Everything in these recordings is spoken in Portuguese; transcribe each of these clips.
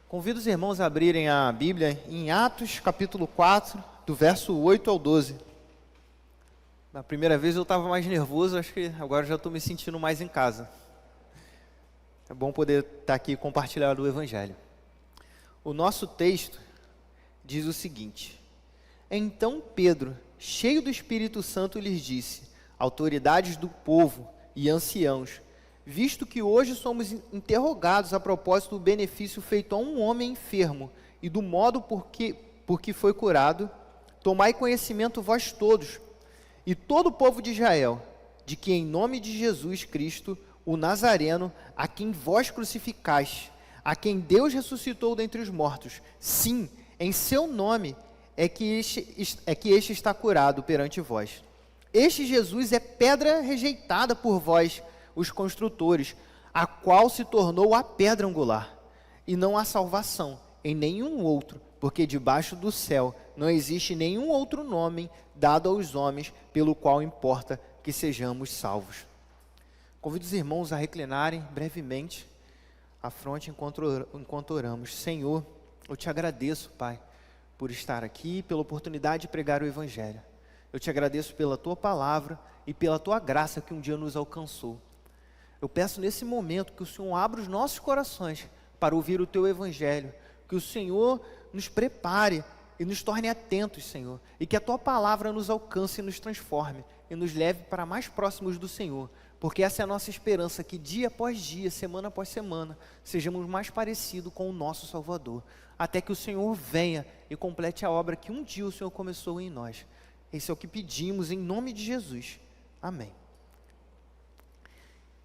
Convido os irmãos a abrirem a Bíblia em Atos, capítulo 4, do verso 8 ao 12. Na primeira vez eu estava mais nervoso, acho que agora já estou me sentindo mais em casa. É bom poder estar aqui e compartilhar o Evangelho. O nosso texto diz o seguinte: Então Pedro, cheio do Espírito Santo, lhes disse: autoridades do povo e anciãos, visto que hoje somos interrogados a propósito do benefício feito a um homem enfermo e do modo por que foi curado, tomai conhecimento vós todos e todo o povo de Israel, de que em nome de Jesus Cristo, o Nazareno, a quem vós crucificaste, a quem Deus ressuscitou dentre os mortos, sim, em seu nome é que este está curado perante vós. Este Jesus é pedra rejeitada por vós, os construtores, a qual se tornou a pedra angular. E não há salvação em nenhum outro, porque debaixo do céu não existe nenhum outro nome dado aos homens, pelo qual importa que sejamos salvos. Convido os irmãos a reclinarem brevemente a fronte enquanto oramos. Senhor, eu te agradeço, Pai, por estar aqui, pela oportunidade de pregar o Evangelho. Eu te agradeço pela tua palavra e pela tua graça que um dia nos alcançou. Eu peço nesse momento que o Senhor abra os nossos corações para ouvir o teu Evangelho, que o Senhor nos prepare e nos torne atentos, Senhor, e que a tua palavra nos alcance e nos transforme e nos leve para mais próximos do Senhor, porque essa é a nossa esperança, que dia após dia, semana após semana, sejamos mais parecidos com o nosso Salvador, até que o Senhor venha e complete a obra que um dia o Senhor começou em nós. Esse é o que pedimos em nome de Jesus. Amém.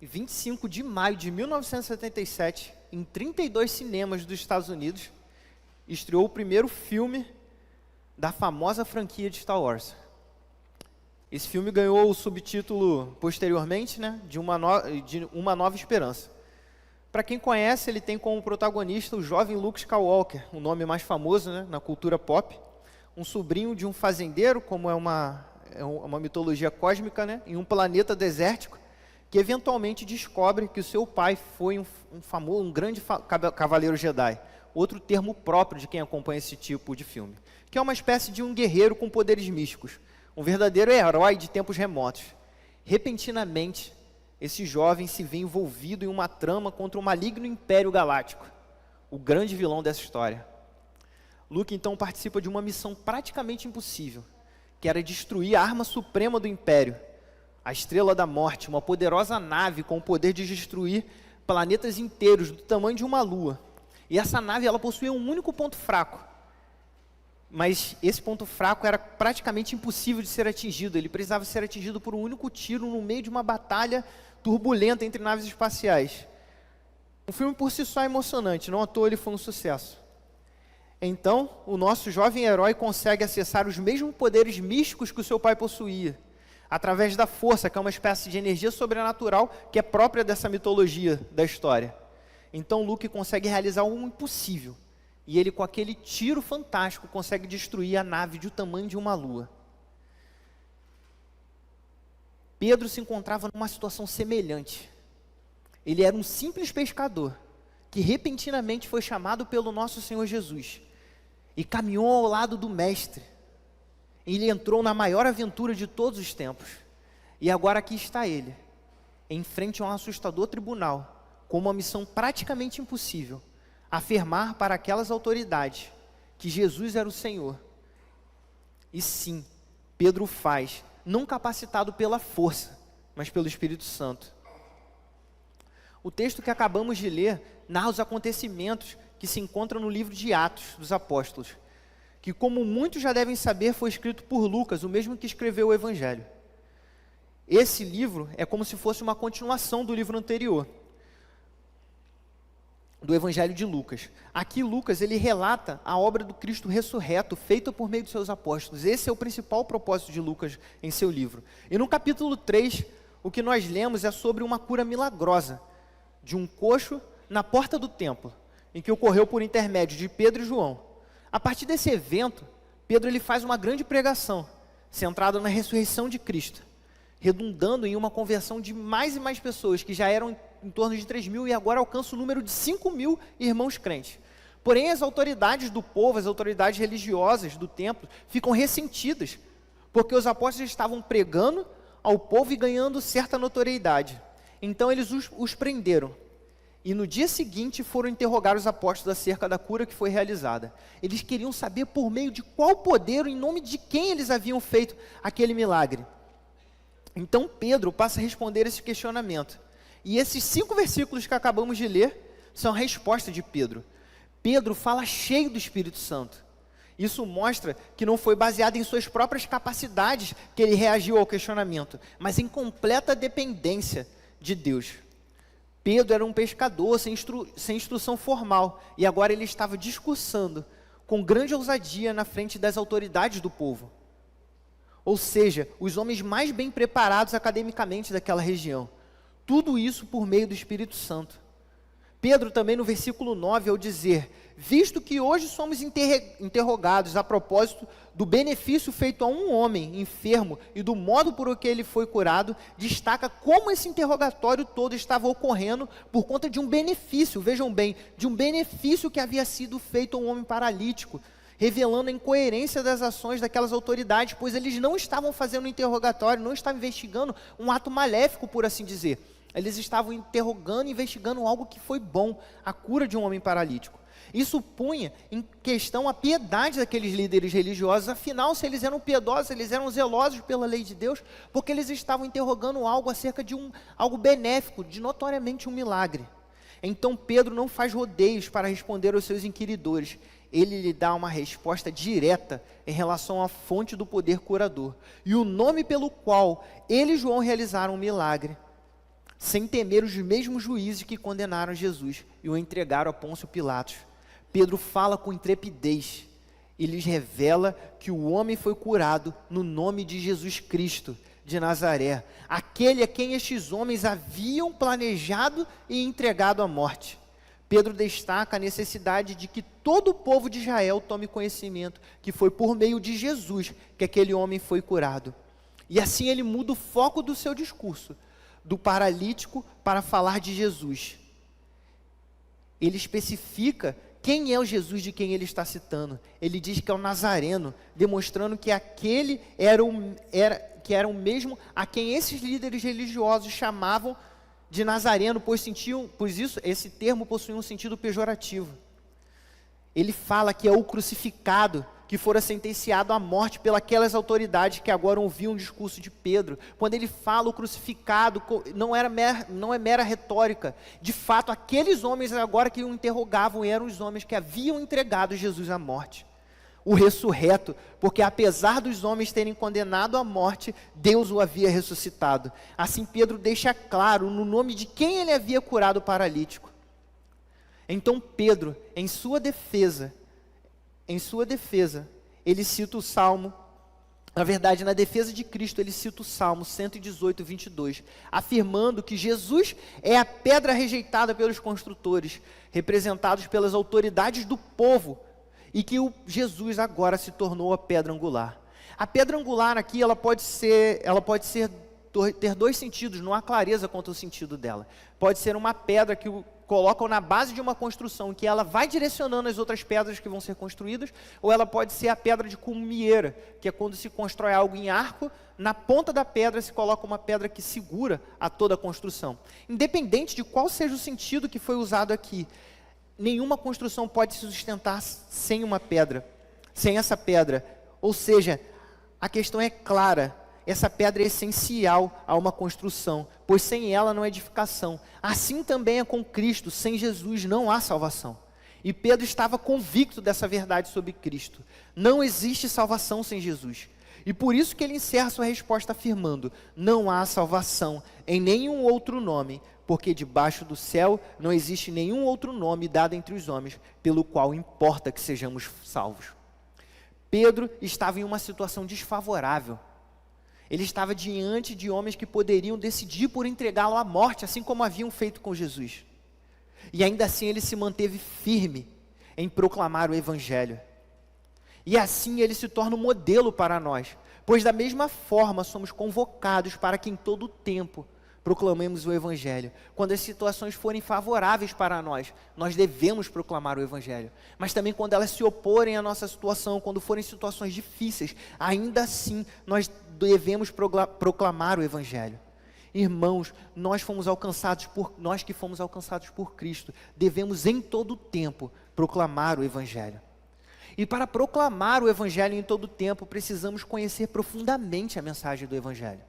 Em 25 de maio de 1977, em 32 cinemas dos Estados Unidos, estreou o primeiro filme da famosa franquia de Star Wars. Esse filme ganhou o subtítulo, posteriormente, de Uma Nova Esperança. Para quem conhece, ele tem como protagonista o jovem Luke Skywalker, o nome mais famoso na cultura pop, um sobrinho de um fazendeiro, como é uma mitologia cósmica, em um planeta desértico, que eventualmente descobre que o seu pai foi um grande cavaleiro Jedi, outro termo próprio de quem acompanha esse tipo de filme, que é uma espécie de um guerreiro com poderes místicos, um verdadeiro herói de tempos remotos. Repentinamente, esse jovem se vê envolvido em uma trama contra o maligno Império Galáctico, o grande vilão dessa história. Luke então participa de uma missão praticamente impossível, que era destruir a arma suprema do Império, a Estrela da Morte, uma poderosa nave com o poder de destruir planetas inteiros do tamanho de uma lua. E essa nave, ela possuía um único ponto fraco, mas esse ponto fraco era praticamente impossível de ser atingido. Ele precisava ser atingido por um único tiro no meio de uma batalha turbulenta entre naves espaciais. Um filme por si só emocionante, não à toa ele foi um sucesso. Então, o nosso jovem herói consegue acessar os mesmos poderes místicos que o seu pai possuía, através da força, que é uma espécie de energia sobrenatural que é própria dessa mitologia da história. Então Luke consegue realizar o impossível, e ele, com aquele tiro fantástico, consegue destruir a nave do tamanho de uma lua. Pedro se encontrava numa situação semelhante. Ele era um simples pescador, que repentinamente foi chamado pelo nosso Senhor Jesus, e caminhou ao lado do Mestre. Ele entrou na maior aventura de todos os tempos. E agora aqui está ele, em frente a um assustador tribunal, com uma missão praticamente impossível: afirmar para aquelas autoridades que Jesus era o Senhor. E sim, Pedro o faz, não capacitado pela força, mas pelo Espírito Santo. O texto que acabamos de ler narra os acontecimentos que se encontram no livro de Atos dos Apóstolos, que, como muitos já devem saber, foi escrito por Lucas, o mesmo que escreveu o Evangelho. Esse livro é como se fosse uma continuação do livro anterior, do Evangelho de Lucas. Aqui Lucas, ele relata a obra do Cristo ressurreto, feita por meio dos seus apóstolos. Esse é o principal propósito de Lucas em seu livro. E no capítulo 3, o que nós lemos é sobre uma cura milagrosa de um coxo na porta do templo, em que ocorreu por intermédio de Pedro e João. A partir desse evento, Pedro ele faz uma grande pregação, centrada na ressurreição de Cristo, redundando em uma conversão de mais e mais pessoas, que já eram em torno de 3.000 e agora alcança o número de 5.000 irmãos crentes. Porém, as autoridades do povo, as autoridades religiosas do templo, ficam ressentidas, porque os apóstolos estavam pregando ao povo e ganhando certa notoriedade. Então, eles os prenderam. E no dia seguinte foram interrogar os apóstolos acerca da cura que foi realizada. Eles queriam saber por meio de qual poder, em nome de quem eles haviam feito aquele milagre. Então Pedro passa a responder esse questionamento. E esses 5 versículos que acabamos de ler são a resposta de Pedro. Pedro fala cheio do Espírito Santo. Isso mostra que não foi baseado em suas próprias capacidades que ele reagiu ao questionamento, mas em completa dependência de Deus. Pedro era um pescador sem instrução formal, e agora ele estava discursando com grande ousadia na frente das autoridades do povo. Ou seja, os homens mais bem preparados academicamente daquela região. Tudo isso por meio do Espírito Santo. Pedro também no versículo 9, ao dizer: visto que hoje somos interrogados a propósito do benefício feito a um homem enfermo e do modo por que ele foi curado, destaca como esse interrogatório todo estava ocorrendo por conta de um benefício, vejam bem, de um benefício que havia sido feito a um homem paralítico, revelando a incoerência das ações daquelas autoridades, pois eles não estavam fazendo um interrogatório, não estavam investigando um ato maléfico, por assim dizer. Eles estavam interrogando e investigando algo que foi bom, a cura de um homem paralítico. Isso punha em questão a piedade daqueles líderes religiosos. Afinal, se eles eram piedosos, eles eram zelosos pela lei de Deus, porque eles estavam interrogando algo acerca de algo benéfico, de notoriamente um milagre. Então Pedro não faz rodeios para responder aos seus inquiridores. Ele lhe dá uma resposta direta em relação à fonte do poder curador e o nome pelo qual ele e João realizaram o milagre, sem temer os mesmos juízes que condenaram Jesus e o entregaram a Pôncio Pilatos. Pedro fala com intrepidez e lhes revela que o homem foi curado no nome de Jesus Cristo de Nazaré, aquele a quem estes homens haviam planejado e entregado à morte. Pedro destaca a necessidade de que todo o povo de Israel tome conhecimento que foi por meio de Jesus que aquele homem foi curado. E assim ele muda o foco do seu discurso, do paralítico para falar de Jesus. Ele especifica quem é o Jesus de quem ele está citando. Ele diz que é o Nazareno, demonstrando que aquele era o mesmo a quem esses líderes religiosos chamavam de Nazareno, pois esse termo possuía um sentido pejorativo. Ele fala que é o crucificado que fora sentenciado à morte pelas autoridades que agora ouviam o discurso de Pedro. Quando ele fala o crucificado, não é mera retórica. De fato, aqueles homens agora que o interrogavam eram os homens que haviam entregado Jesus à morte. O ressurreto, porque apesar dos homens terem condenado à morte, Deus o havia ressuscitado. Assim Pedro deixa claro no nome de quem ele havia curado o paralítico. Então Pedro, em sua defesa, ele cita o Salmo, na verdade, na defesa de Cristo, ele cita o Salmo 118, 22, afirmando que Jesus é a pedra rejeitada pelos construtores, representados pelas autoridades do povo, e que Jesus agora se tornou a pedra angular. A pedra angular aqui, ela pode ter 2 sentidos, não há clareza quanto ao sentido dela. Pode ser uma pedra que colocam na base de uma construção, que ela vai direcionando as outras pedras que vão ser construídas, ou ela pode ser a pedra de cumieira, que é quando se constrói algo em arco, na ponta da pedra se coloca uma pedra que segura a toda a construção. Independente de qual seja o sentido que foi usado aqui, nenhuma construção pode se sustentar sem uma pedra, sem essa pedra. Ou seja, a questão é clara. Essa pedra é essencial a uma construção, pois sem ela não há edificação. Assim também é com Cristo, sem Jesus não há salvação. E Pedro estava convicto dessa verdade sobre Cristo. Não existe salvação sem Jesus. E por isso que ele encerra sua resposta afirmando: não há salvação em nenhum outro nome, porque debaixo do céu não existe nenhum outro nome dado entre os homens, pelo qual importa que sejamos salvos. Pedro estava em uma situação desfavorável. Ele estava diante de homens que poderiam decidir por entregá-lo à morte, assim como haviam feito com Jesus. E ainda assim ele se manteve firme em proclamar o Evangelho. E assim ele se torna um modelo para nós, pois da mesma forma somos convocados para que em todo o tempo proclamemos o Evangelho. Quando as situações forem favoráveis para nós, nós devemos proclamar o Evangelho. Mas também quando elas se oporem à nossa situação, quando forem situações difíceis, ainda assim nós devemos proclamar o Evangelho. Irmãos, nós que fomos alcançados por Cristo, devemos em todo tempo proclamar o Evangelho. E para proclamar o Evangelho em todo tempo, precisamos conhecer profundamente a mensagem do Evangelho.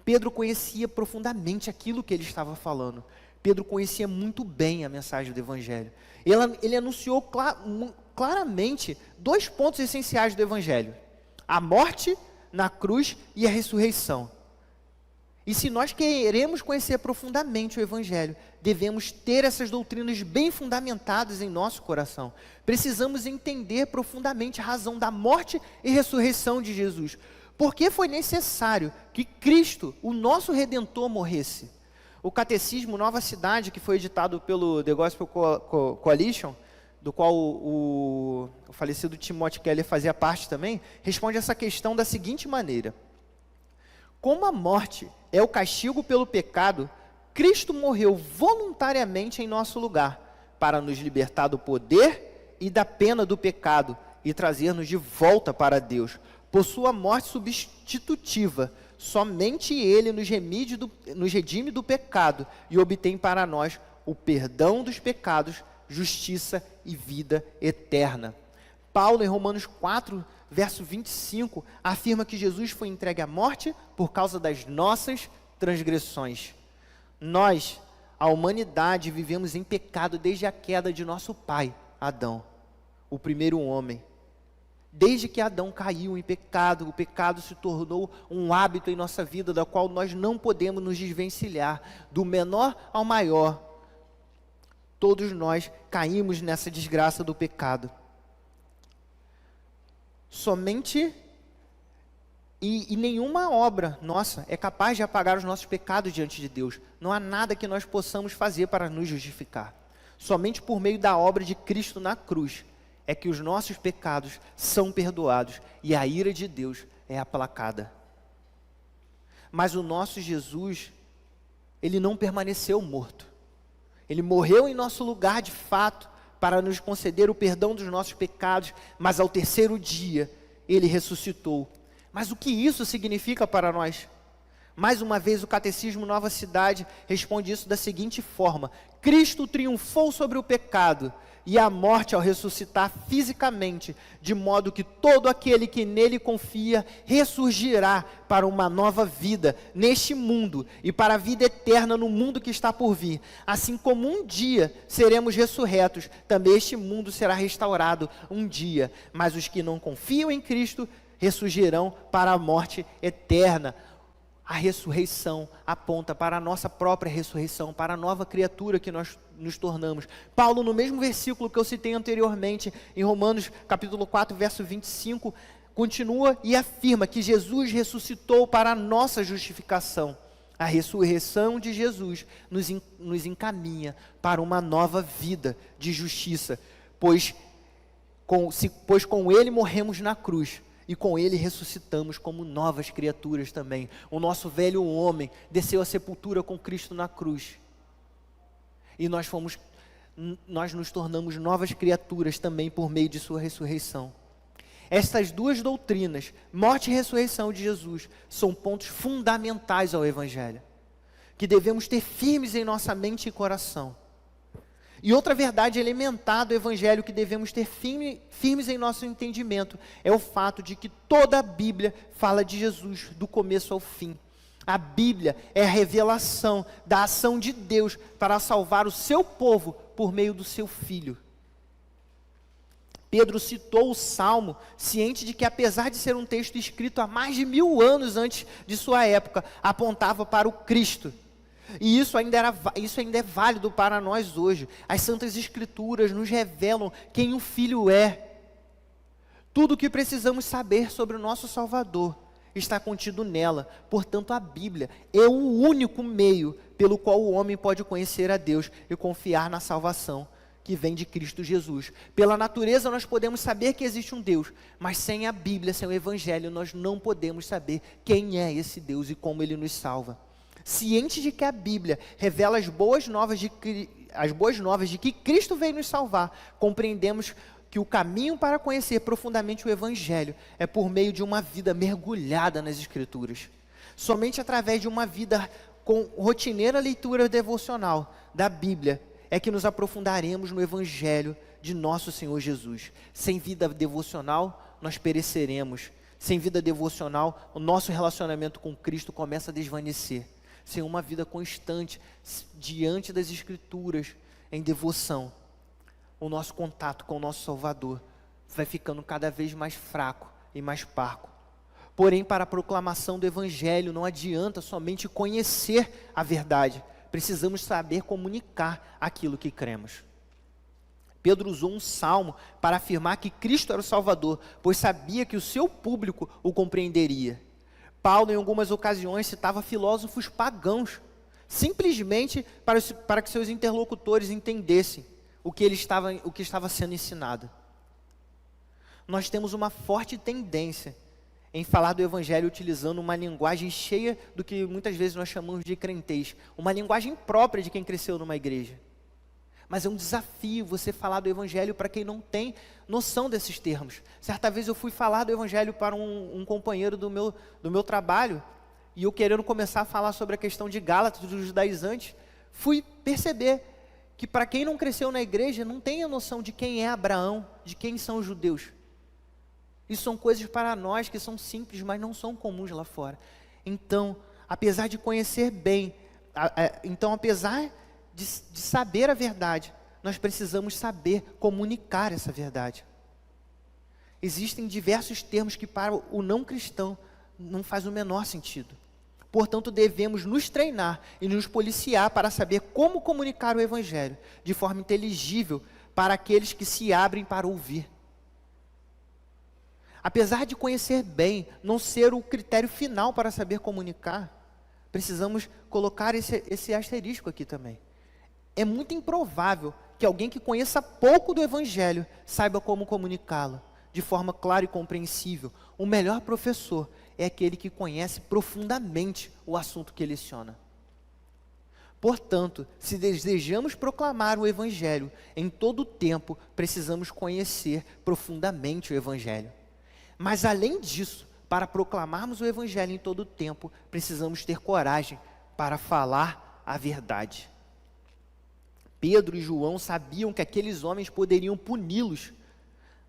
Pedro conhecia profundamente aquilo que ele estava falando. Pedro conhecia muito bem a mensagem do Evangelho. Ele anunciou claramente 2 pontos essenciais do Evangelho: a morte na cruz e a ressurreição. E se nós queremos conhecer profundamente o Evangelho, devemos ter essas doutrinas bem fundamentadas em nosso coração. Precisamos entender profundamente a razão da morte e ressurreição de Jesus. Por que foi necessário que Cristo, o nosso Redentor, morresse? O Catecismo Nova Cidade, que foi editado pelo The Gospel Coalition, do qual o falecido Timothy Keller fazia parte também, responde essa questão da seguinte maneira: como a morte é o castigo pelo pecado, Cristo morreu voluntariamente em nosso lugar, para nos libertar do poder e da pena do pecado e trazer-nos de volta para Deus. Por sua morte substitutiva, somente Ele nos redime do pecado e obtém para nós o perdão dos pecados, justiça e vida eterna. Paulo, em Romanos 4, verso 25, afirma que Jesus foi entregue à morte por causa das nossas transgressões. Nós, a humanidade, vivemos em pecado desde a queda de nosso pai, Adão, o primeiro homem. Desde que Adão caiu em pecado, o pecado se tornou um hábito em nossa vida, da qual nós não podemos nos desvencilhar. Do menor ao maior, todos nós caímos nessa desgraça do pecado. Somente e nenhuma obra nossa é capaz de apagar os nossos pecados diante de Deus. Não há nada que nós possamos fazer para nos justificar. Somente por meio da obra de Cristo na cruz é que os nossos pecados são perdoados e a ira de Deus é aplacada. Mas o nosso Jesus, Ele não permaneceu morto. Ele morreu em nosso lugar de fato, para nos conceder o perdão dos nossos pecados, mas ao terceiro dia, Ele ressuscitou. Mas o que isso significa para nós? Mais uma vez, o Catecismo Nova Cidade responde isso da seguinte forma: Cristo triunfou sobre o pecado e a morte ao ressuscitar fisicamente, de modo que todo aquele que nele confia ressurgirá para uma nova vida neste mundo e para a vida eterna no mundo que está por vir. Assim como um dia seremos ressurretos, também este mundo será restaurado um dia, mas os que não confiam em Cristo ressurgirão para a morte eterna. A ressurreição aponta para a nossa própria ressurreição, para a nova criatura que nós nos tornamos. Paulo, no mesmo versículo que eu citei anteriormente, em Romanos capítulo 4, verso 25, continua e afirma que Jesus ressuscitou para a nossa justificação. A ressurreição de Jesus nos encaminha para uma nova vida de justiça, pois com Ele morremos na cruz. E com Ele ressuscitamos como novas criaturas também. O nosso velho homem desceu à sepultura com Cristo na cruz. E nós nos tornamos novas criaturas também por meio de sua ressurreição. Estas duas doutrinas, morte e ressurreição de Jesus, são pontos fundamentais ao Evangelho, que devemos ter firmes em nossa mente e coração. E outra verdade elementar do Evangelho que devemos ter firmes em nosso entendimento é o fato de que toda a Bíblia fala de Jesus do começo ao fim. A Bíblia é a revelação da ação de Deus para salvar o seu povo por meio do seu Filho. Pedro citou o Salmo, ciente de que, apesar de ser um texto escrito há mais de 1000 anos antes de sua época, apontava para o Cristo. E isso ainda é válido para nós hoje. As Santas Escrituras nos revelam quem o Filho é. Tudo o que precisamos saber sobre o nosso Salvador está contido nela. Portanto, a Bíblia é o único meio pelo qual o homem pode conhecer a Deus e confiar na salvação que vem de Cristo Jesus. Pela natureza nós podemos saber que existe um Deus, mas sem a Bíblia, sem o Evangelho, nós não podemos saber quem é esse Deus e como Ele nos salva. Ciente de que a Bíblia revela as boas novas de que Cristo veio nos salvar, compreendemos que o caminho para conhecer profundamente o Evangelho é por meio de uma vida mergulhada nas Escrituras. Somente através de uma vida com rotineira leitura devocional da Bíblia é que nos aprofundaremos no Evangelho de nosso Senhor Jesus. Sem vida devocional, nós pereceremos. Sem vida devocional, o nosso relacionamento com Cristo começa a desvanecer. Sem uma vida constante diante das Escrituras, em devoção, o nosso contato com o nosso Salvador vai ficando cada vez mais fraco e mais parco. Porém, para a proclamação do Evangelho não adianta somente conhecer a verdade, precisamos saber comunicar aquilo que cremos. Pedro usou um salmo para afirmar que Cristo era o Salvador, pois sabia que o seu público o compreenderia. Paulo, em algumas ocasiões, citava filósofos pagãos, simplesmente para que seus interlocutores entendessem o que estava sendo ensinado. Nós temos uma forte tendência em falar do Evangelho utilizando uma linguagem cheia do que muitas vezes nós chamamos de crentez, uma linguagem própria de quem cresceu numa igreja. Mas é um desafio você falar do Evangelho para quem não tem noção desses termos. Certa vez eu fui falar do Evangelho para um companheiro do meu trabalho, e eu querendo começar a falar sobre a questão de Gálatas, dos judaizantes, fui perceber que para quem não cresceu na igreja, não tem a noção de quem é Abraão, de quem são os judeus. Isso são coisas para nós que são simples, mas não são comuns lá fora. Então, apesar de conhecer bem, apesar de saber a verdade, nós precisamos saber comunicar essa verdade. Existem diversos termos que para o não cristão não faz o menor sentido. Portanto, devemos nos treinar e nos policiar para saber como comunicar o Evangelho de forma inteligível para aqueles que se abrem para ouvir. Apesar de conhecer bem, não ser o critério final para saber comunicar, precisamos colocar esse asterisco aqui também. É muito improvável que alguém que conheça pouco do Evangelho saiba como comunicá-lo de forma clara e compreensível. O melhor professor é aquele que conhece profundamente o assunto que leciona. Portanto, se desejamos proclamar o Evangelho em todo o tempo, precisamos conhecer profundamente o Evangelho. Mas além disso, para proclamarmos o Evangelho em todo o tempo, precisamos ter coragem para falar a verdade. Pedro e João sabiam que aqueles homens poderiam puni-los,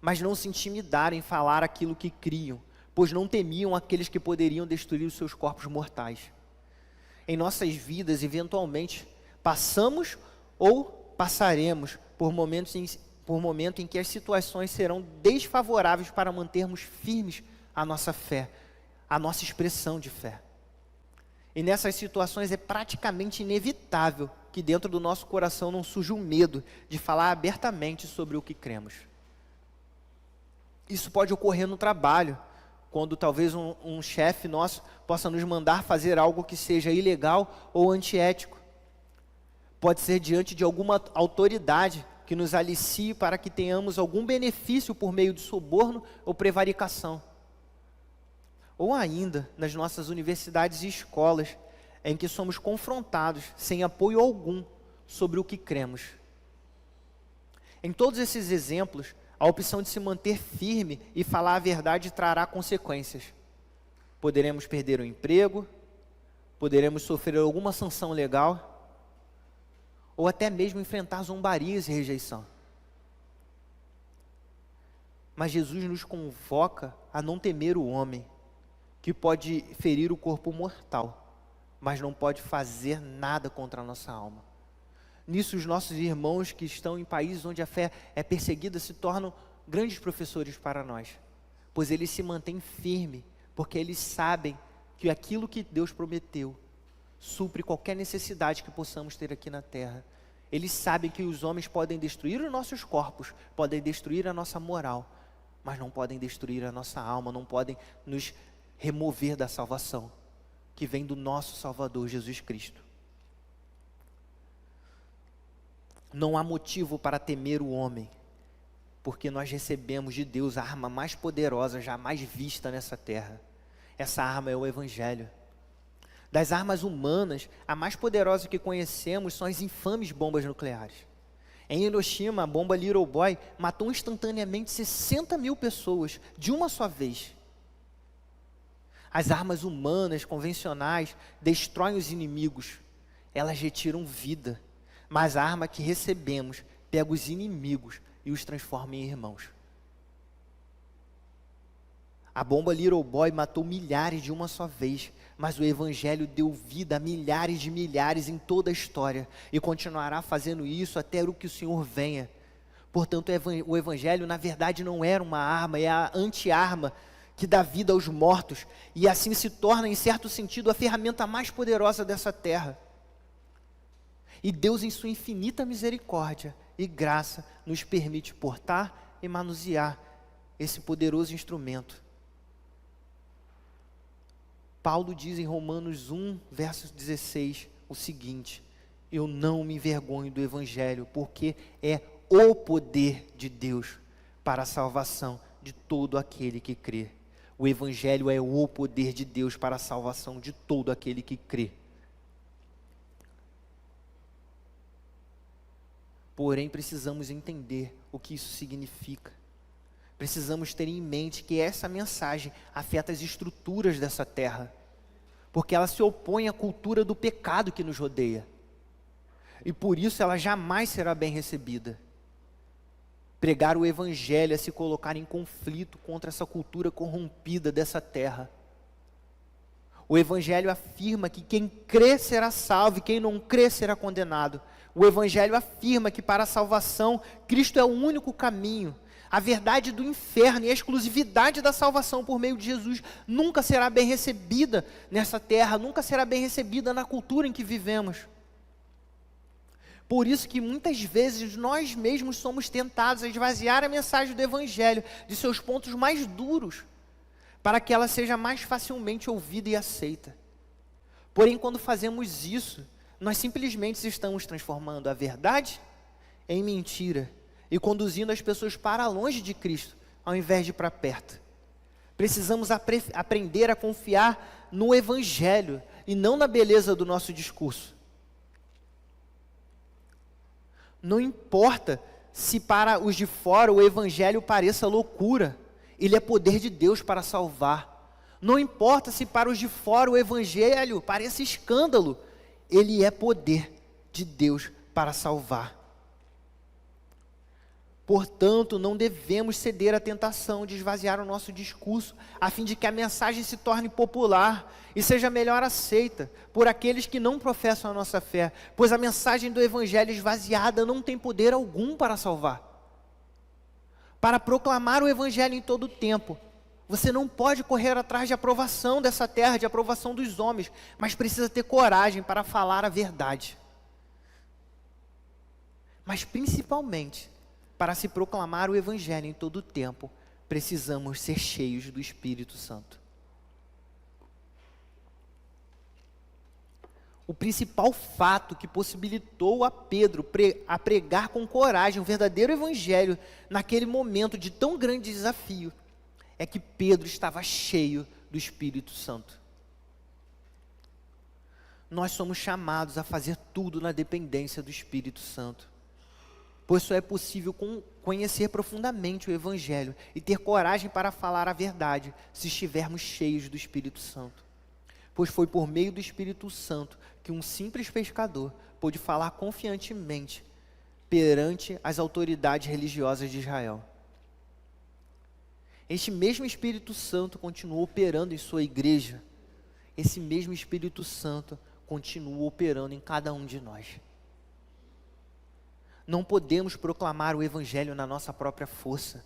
mas não se intimidaram em falar aquilo que criam, pois não temiam aqueles que poderiam destruir os seus corpos mortais. Em nossas vidas, eventualmente, passamos ou passaremos por momento em que as situações serão desfavoráveis para mantermos firmes a nossa fé, a nossa expressão de fé. E nessas situações é praticamente inevitável que dentro do nosso coração não surja um medo de falar abertamente sobre o que cremos. Isso pode ocorrer no trabalho, quando talvez um chefe nosso possa nos mandar fazer algo que seja ilegal ou antiético. Pode ser diante de alguma autoridade que nos alicie para que tenhamos algum benefício por meio de suborno ou prevaricação. Ou ainda nas nossas universidades e escolas, em que somos confrontados sem apoio algum sobre o que cremos. Em todos esses exemplos, a opção de se manter firme e falar a verdade trará consequências. Poderemos perder o emprego, poderemos sofrer alguma sanção legal, ou até mesmo enfrentar zombarias e rejeição. Mas Jesus nos convoca a não temer o homem, que pode ferir o corpo mortal, mas não pode fazer nada contra a nossa alma. Nisso, os nossos irmãos que estão em países onde a fé é perseguida se tornam grandes professores para nós, pois eles se mantêm firmes, porque eles sabem que aquilo que Deus prometeu supre qualquer necessidade que possamos ter aqui na terra. Eles sabem que os homens podem destruir os nossos corpos, podem destruir a nossa moral, mas não podem destruir a nossa alma, não podem nos remover da salvação que vem do nosso Salvador Jesus Cristo. Não há motivo para temer o homem, porque nós recebemos de Deus a arma mais poderosa jamais vista nessa terra. Essa arma é o Evangelho. Das armas humanas, a mais poderosa que conhecemos são as infames bombas nucleares. Em Hiroshima, a bomba Little Boy matou instantaneamente 60 mil pessoas, de uma só vez. As armas humanas convencionais destroem os inimigos, elas retiram vida, mas a arma que recebemos pega os inimigos e os transforma em irmãos. A bomba Little Boy matou milhares de uma só vez, mas o Evangelho deu vida a milhares de milhares em toda a história, e continuará fazendo isso até que o Senhor venha. Portanto, o Evangelho na verdade não era uma arma, é a anti-arma que dá vida aos mortos, e assim se torna, em certo sentido, a ferramenta mais poderosa dessa terra. E Deus, em sua infinita misericórdia e graça, nos permite portar e manusear esse poderoso instrumento. Paulo diz em Romanos 1, verso 16, o seguinte: eu não me envergonho do Evangelho, porque é o poder de Deus para a salvação de todo aquele que crê. O Evangelho é o poder de Deus para a salvação de todo aquele que crê. Porém, precisamos entender o que isso significa. Precisamos ter em mente que essa mensagem afeta as estruturas dessa terra, porque ela se opõe à cultura do pecado que nos rodeia, e por isso ela jamais será bem recebida. Pregar o Evangelho é se colocar em conflito contra essa cultura corrompida dessa terra. O Evangelho afirma que quem crê será salvo e quem não crê será condenado. O Evangelho afirma que para a salvação, Cristo é o único caminho. A verdade do inferno e a exclusividade da salvação por meio de Jesus nunca será bem recebida nessa terra, nunca será bem recebida na cultura em que vivemos. Por isso que muitas vezes nós mesmos somos tentados a esvaziar a mensagem do Evangelho de seus pontos mais duros, para que ela seja mais facilmente ouvida e aceita. Porém, quando fazemos isso, nós simplesmente estamos transformando a verdade em mentira e conduzindo as pessoas para longe de Cristo, ao invés de para perto. Precisamos aprender a confiar no Evangelho e não na beleza do nosso discurso. Não importa se para os de fora o Evangelho pareça loucura, ele é poder de Deus para salvar. Não importa se para os de fora o Evangelho pareça escândalo, ele é poder de Deus para salvar. Portanto, não devemos ceder à tentação de esvaziar o nosso discurso, a fim de que a mensagem se torne popular e seja melhor aceita por aqueles que não professam a nossa fé, pois a mensagem do Evangelho esvaziada não tem poder algum para salvar. Para proclamar o Evangelho em todo o tempo, você não pode correr atrás de aprovação dessa terra, de aprovação dos homens, mas precisa ter coragem para falar a verdade. Mas principalmente, para se proclamar o Evangelho em todo o tempo, precisamos ser cheios do Espírito Santo. O principal fato que possibilitou a Pedro a pregar com coragem o verdadeiro Evangelho naquele momento de tão grande desafio, é que Pedro estava cheio do Espírito Santo. Nós somos chamados a fazer tudo na dependência do Espírito Santo, pois só é possível conhecer profundamente o Evangelho e ter coragem para falar a verdade, se estivermos cheios do Espírito Santo. Pois foi por meio do Espírito Santo que um simples pescador pôde falar confiantemente perante as autoridades religiosas de Israel. Este mesmo Espírito Santo continuou operando em sua igreja. Esse mesmo Espírito Santo continua operando em cada um de nós. Não podemos proclamar o Evangelho na nossa própria força.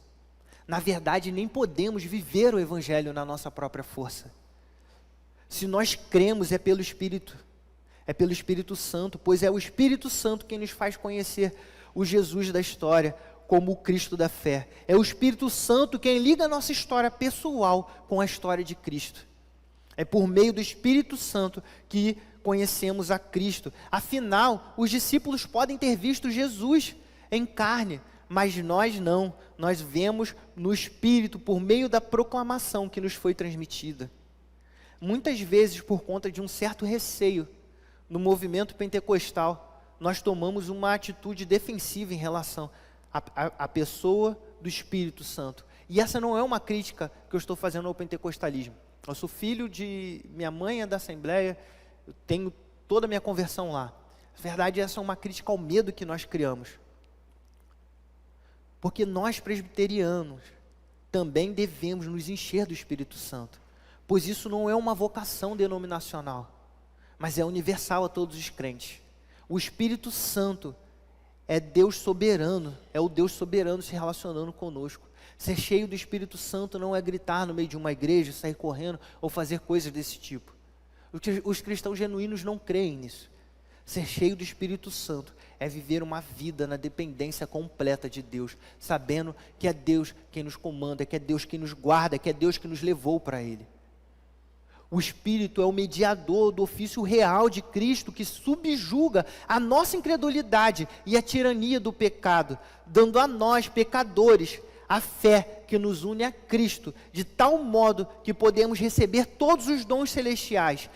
Na verdade, nem podemos viver o Evangelho na nossa própria força. Se nós cremos, é pelo Espírito Santo, pois é o Espírito Santo quem nos faz conhecer o Jesus da história como o Cristo da fé. É o Espírito Santo quem liga a nossa história pessoal com a história de Cristo. É por meio do Espírito Santo que conhecemos a Cristo. Afinal, os discípulos podem ter visto Jesus em carne, mas nós não. Nós vemos no Espírito por meio da proclamação que nos foi transmitida. Muitas vezes, por conta de um certo receio no movimento pentecostal, nós tomamos uma atitude defensiva em relação à pessoa do Espírito Santo. E essa não é uma crítica que eu estou fazendo ao pentecostalismo. Eu sou filho de... Minha mãe é da Assembleia, eu tenho toda a minha conversão lá. Na verdade, essa é uma crítica ao medo que nós criamos. Porque nós, presbiterianos, também devemos nos encher do Espírito Santo. Pois isso não é uma vocação denominacional, mas é universal a todos os crentes. O Espírito Santo é Deus soberano, é o Deus soberano se relacionando conosco. Ser cheio do Espírito Santo não é gritar no meio de uma igreja, sair correndo ou fazer coisas desse tipo. Os cristãos genuínos não creem nisso. Ser cheio do Espírito Santo é viver uma vida na dependência completa de Deus, sabendo que é Deus quem nos comanda, que é Deus quem nos guarda, que é Deus que nos levou para Ele. O Espírito é o mediador do ofício real de Cristo que subjuga a nossa incredulidade e a tirania do pecado, dando a nós, pecadores, a fé que nos une a Cristo, de tal modo que podemos receber todos os dons celestiais.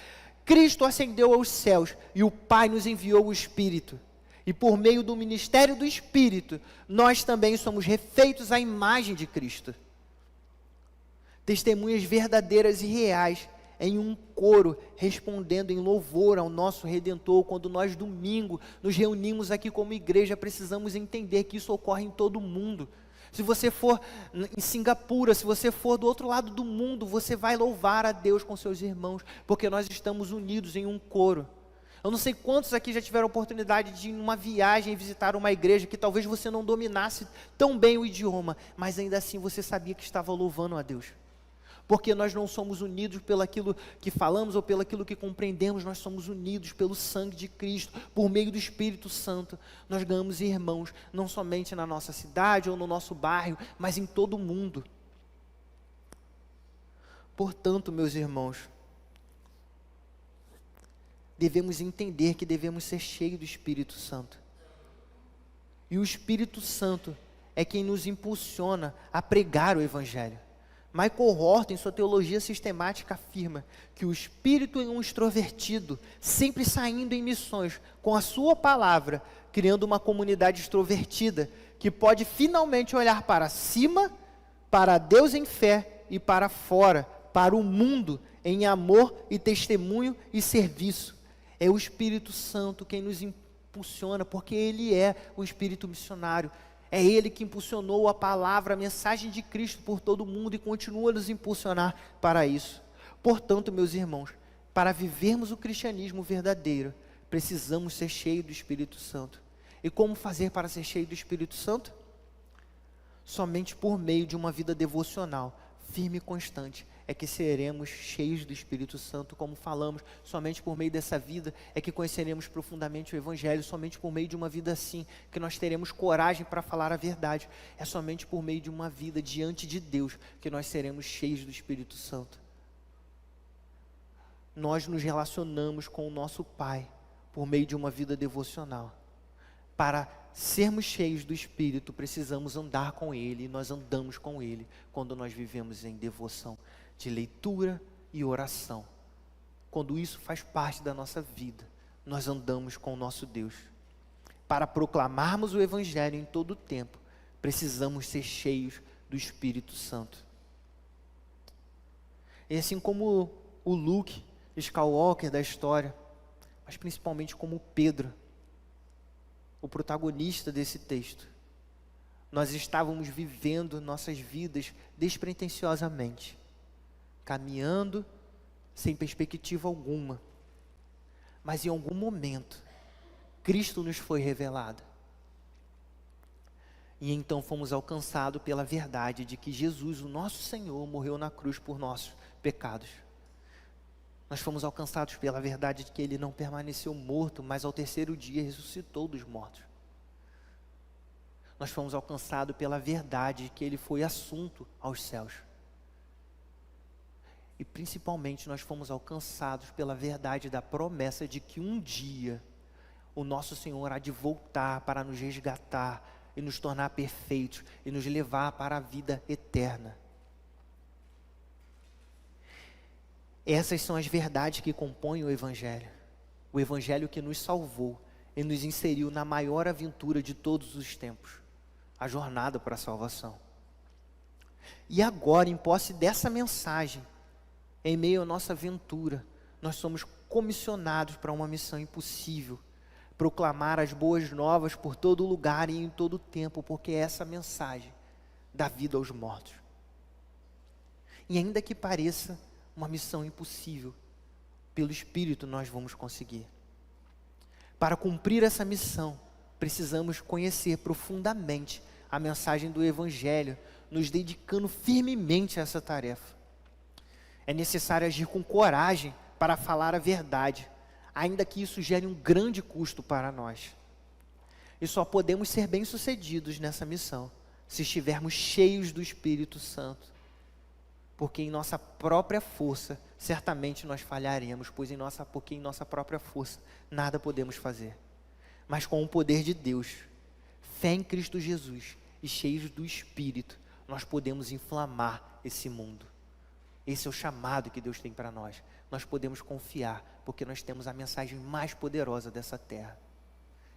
Cristo ascendeu aos céus e o Pai nos enviou o Espírito. E por meio do ministério do Espírito, nós também somos refeitos à imagem de Cristo. Testemunhas verdadeiras e reais em um coro, respondendo em louvor ao nosso Redentor. Quando nós domingo nos reunimos aqui como igreja, precisamos entender que isso ocorre em todo o mundo. Se você for em Singapura, se você for do outro lado do mundo, você vai louvar a Deus com seus irmãos, porque nós estamos unidos em um coro. Eu não sei quantos aqui já tiveram a oportunidade de ir em uma viagem e visitar uma igreja que talvez você não dominasse tão bem o idioma, mas ainda assim você sabia que estava louvando a Deus. Porque nós não somos unidos pelaquilo que falamos ou pelaquilo que compreendemos, nós somos unidos pelo sangue de Cristo, por meio do Espírito Santo. Nós ganhamos irmãos, não somente na nossa cidade ou no nosso bairro, mas em todo o mundo. Portanto, meus irmãos, devemos entender que devemos ser cheios do Espírito Santo. E o Espírito Santo é quem nos impulsiona a pregar o Evangelho. Michael Horton, em sua teologia sistemática, afirma que o espírito em um extrovertido, sempre saindo em missões com a sua palavra, criando uma comunidade extrovertida, que pode finalmente olhar para cima, para Deus em fé e para fora, para o mundo em amor e testemunho e serviço. É o Espírito Santo quem nos impulsiona, porque Ele é o Espírito missionário. É Ele que impulsionou a palavra, a mensagem de Cristo por todo o mundo e continua a nos impulsionar para isso. Portanto, meus irmãos, para vivermos o cristianismo verdadeiro, precisamos ser cheios do Espírito Santo. E como fazer para ser cheio do Espírito Santo? Somente por meio de uma vida devocional, firme e constante, é que seremos cheios do Espírito Santo, como falamos. Somente por meio dessa vida é que conheceremos profundamente o Evangelho. Somente por meio de uma vida assim que nós teremos coragem para falar a verdade. É somente por meio de uma vida diante de Deus que nós seremos cheios do Espírito Santo. Nós nos relacionamos com o nosso Pai por meio de uma vida devocional. Para sermos cheios do Espírito, precisamos andar com Ele, e nós andamos com Ele quando nós vivemos em devoção de leitura e oração. Quando isso faz parte da nossa vida, nós andamos com o nosso Deus. Para proclamarmos o Evangelho em todo o tempo, precisamos ser cheios do Espírito Santo. E assim como o Luke Skywalker da história, mas principalmente como Pedro, o protagonista desse texto, nós estávamos vivendo nossas vidas despretensiosamente, caminhando sem perspectiva alguma, mas em algum momento, Cristo nos foi revelado, e então fomos alcançados pela verdade de que Jesus, o nosso Senhor, morreu na cruz por nossos pecados. Nós fomos alcançados pela verdade de que Ele não permaneceu morto, mas ao terceiro dia ressuscitou dos mortos. Nós fomos alcançados pela verdade de que Ele foi assunto aos céus. E principalmente nós fomos alcançados pela verdade da promessa de que um dia o nosso Senhor há de voltar para nos resgatar e nos tornar perfeitos e nos levar para a vida eterna. Essas são as verdades que compõem o Evangelho que nos salvou e nos inseriu na maior aventura de todos os tempos, a jornada para a salvação. E agora, em posse dessa mensagem, em meio à nossa aventura, nós somos comissionados para uma missão impossível, proclamar as boas novas por todo lugar e em todo tempo, porque essa mensagem dá vida aos mortos. E ainda que pareça uma missão impossível, pelo Espírito nós vamos conseguir. Para cumprir essa missão, precisamos conhecer profundamente a mensagem do Evangelho, nos dedicando firmemente a essa tarefa. É necessário agir com coragem para falar a verdade, ainda que isso gere um grande custo para nós. E só podemos ser bem-sucedidos nessa missão se estivermos cheios do Espírito Santo. Porque em nossa própria força, certamente nós falharemos, porque em nossa própria força nada podemos fazer. Mas com o poder de Deus, fé em Cristo Jesus e cheios do Espírito, nós podemos inflamar esse mundo. Esse é o chamado que Deus tem para nós. Nós podemos confiar, porque nós temos a mensagem mais poderosa dessa terra.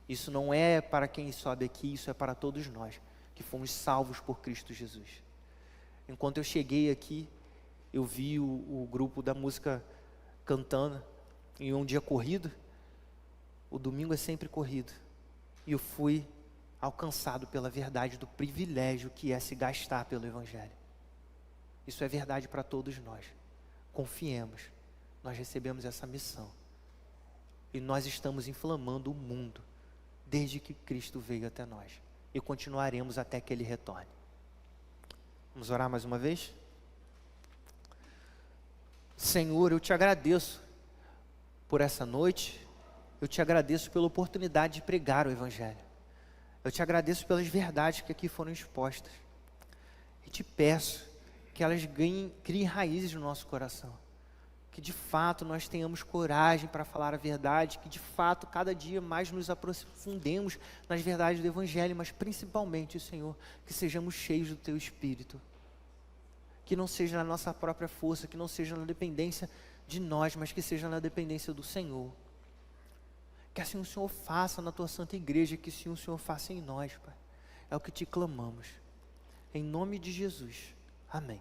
Isso não é para quem sobe aqui, isso é para todos nós, que fomos salvos por Cristo Jesus. Enquanto eu cheguei aqui, eu vi o grupo da música cantando em um dia corrido. O domingo é sempre corrido. E eu fui alcançado pela verdade do privilégio que é se gastar pelo Evangelho. Isso é verdade para todos nós. Confiemos, nós recebemos essa missão. E nós estamos inflamando o mundo desde que Cristo veio até nós. E continuaremos até que Ele retorne. Vamos orar mais uma vez? Senhor, eu te agradeço por essa noite. Eu te agradeço pela oportunidade de pregar o Evangelho. Eu te agradeço pelas verdades que aqui foram expostas. E te peço que elas criem raízes no nosso coração. Que de fato nós tenhamos coragem para falar a verdade, que de fato cada dia mais nos aprofundemos nas verdades do Evangelho, mas principalmente, Senhor, que sejamos cheios do Teu Espírito. Que não seja na nossa própria força, que não seja na dependência de nós, mas que seja na dependência do Senhor. Que assim o Senhor faça na Tua Santa Igreja, que assim o Senhor faça em nós, Pai. É o que te clamamos. Em nome de Jesus. Amém.